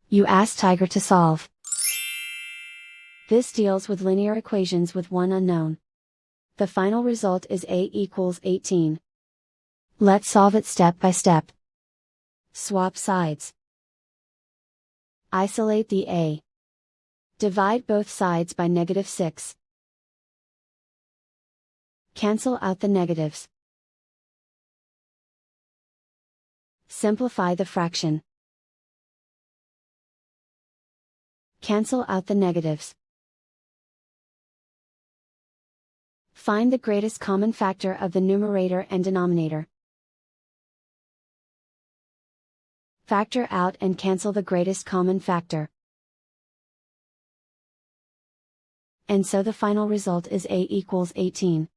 You ask Tiger to solve. This deals with linear equations with one unknown. The final result is a equals 18. Let's solve it step by step. Swap sides. Isolate the a. Divide both sides by -6. Cancel out the negatives. Simplify the fraction. Cancel out the negatives. Find the greatest common factor of the numerator and denominator. Factor out and cancel the greatest common factor. And so the final result is a equals 18.